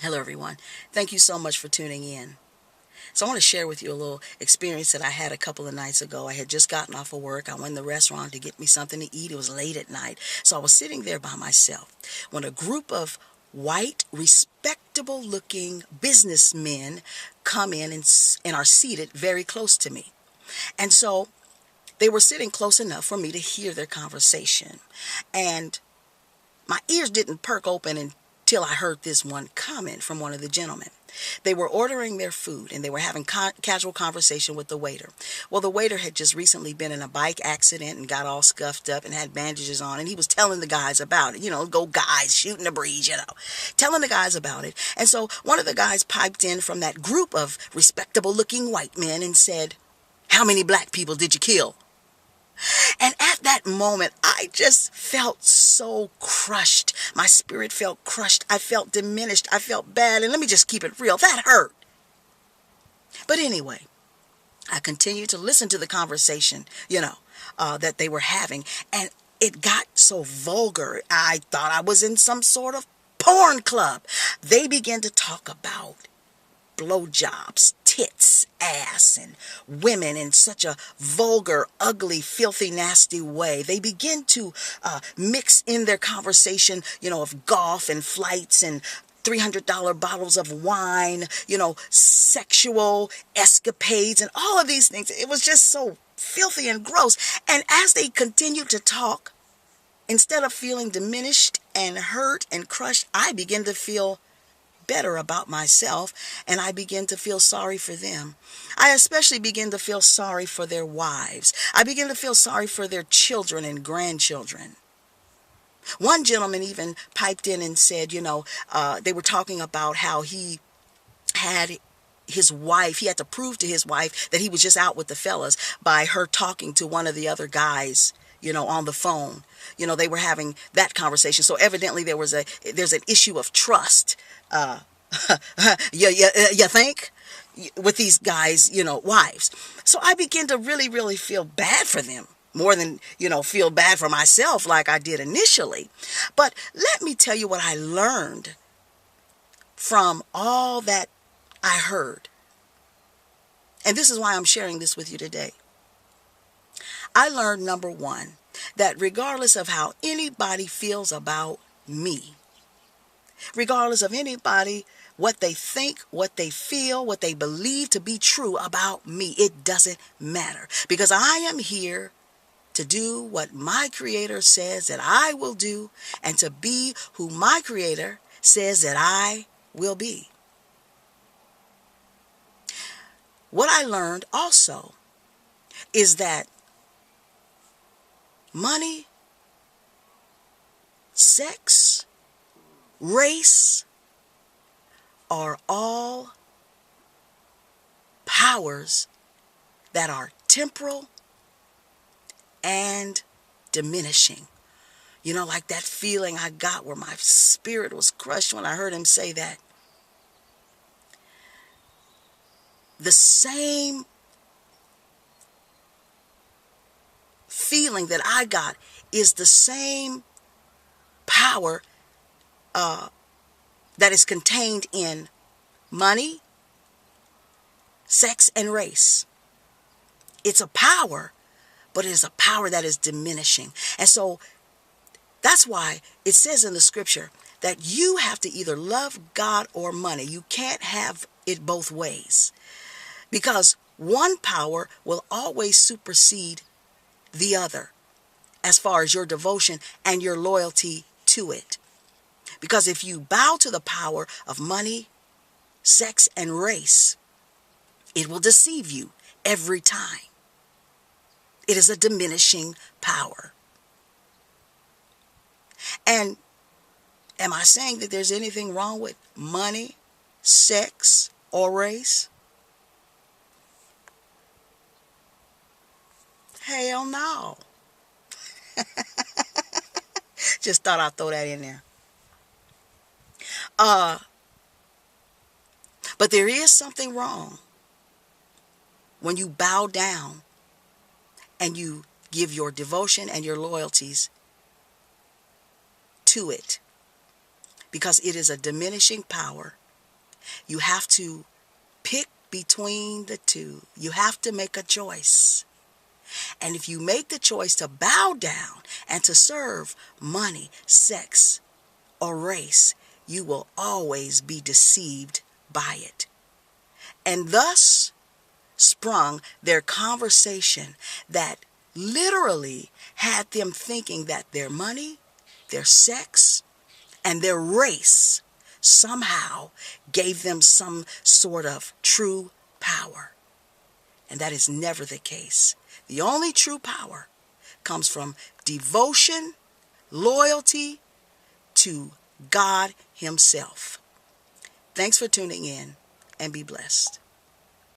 Hello, everyone. Thank you so much for tuning in. So, I want to share with you a little experience that I had a couple of nights ago. I had just gotten off of work. I went to the restaurant to get me something to eat. It was late at night. So, I was sitting there by myself when a group of white, respectable looking businessmen come in and are seated very close to me. And so, they were sitting close enough for me to hear their conversation. And my ears didn't perk open until I heard this one comment from one of the gentlemen. They were ordering their food and they were having casual conversation with the waiter. Well, the waiter had just recently been in a bike accident and got all scuffed up and had bandages on, and he was telling the guys about it. Go guys, shooting the breeze, telling the guys about it. And so one of the guys piped in from that group of respectable looking white men and said, "How many black people did you kill?" And at that moment, I just felt so crushed. My spirit felt crushed. I felt diminished. I felt bad. And let me just keep it real. That hurt. But anyway, I continued to listen to the conversation, that they were having. And it got so vulgar. I thought I was in some sort of porn club. They began to talk about blowjobs, tits, ass, and women in such a vulgar, ugly, filthy, nasty way. They begin to mix in their conversation, of golf and flights and $300 bottles of wine, sexual escapades and all of these things. It was just so filthy and gross. And as they continued to talk, instead of feeling diminished and hurt and crushed, I began to feel better about myself, and I begin to feel sorry for them. I especially begin to feel sorry for their wives. I begin to feel sorry for their children and grandchildren. One gentleman even piped in and said, they were talking about how he had his wife, he had to prove to his wife that he was just out with the fellas by her talking to one of the other guys, on the phone. They were having that conversation. So evidently there's an issue of trust. You think? With these guys, wives. So I begin to really, really feel bad for them. More than, feel bad for myself like I did initially. But let me tell you what I learned from all that I heard. And this is why I'm sharing this with you today. I learned, number one, that regardless of how anybody feels about me, regardless of anybody, what they think, what they feel, what they believe to be true about me, it doesn't matter. Because I am here to do what my Creator says that I will do, and to be who my Creator says that I will be. What I learned also is that money, sex, race are all powers that are temporal and diminishing. Like that feeling I got where my spirit was crushed when I heard him say that. The same feeling that I got is the same power that is contained in money, sex, and race. It's a power, but it is a power that is diminishing. And so that's why it says in the scripture that you have to either love God or money. You can't have it both ways, because one power will always supersede the other as far as your devotion and your loyalty to it. Because if you bow to the power of money, sex, and race, it will deceive you every time. It is a diminishing power. And am I saying that there's anything wrong with money, sex, or race? Hell no. Just thought I'd throw that in there. But there is something wrong when you bow down and you give your devotion and your loyalties to it, because it is a diminishing power You have to pick between the two. You have to make a choice. And if you make the choice to bow down and to serve money, sex, or race, you will always be deceived by it. And thus sprung their conversation that literally had them thinking that their money, their sex, and their race somehow gave them some sort of true power. And that is never the case. The only true power comes from devotion, loyalty to God Himself. Thanks for tuning in, and be blessed.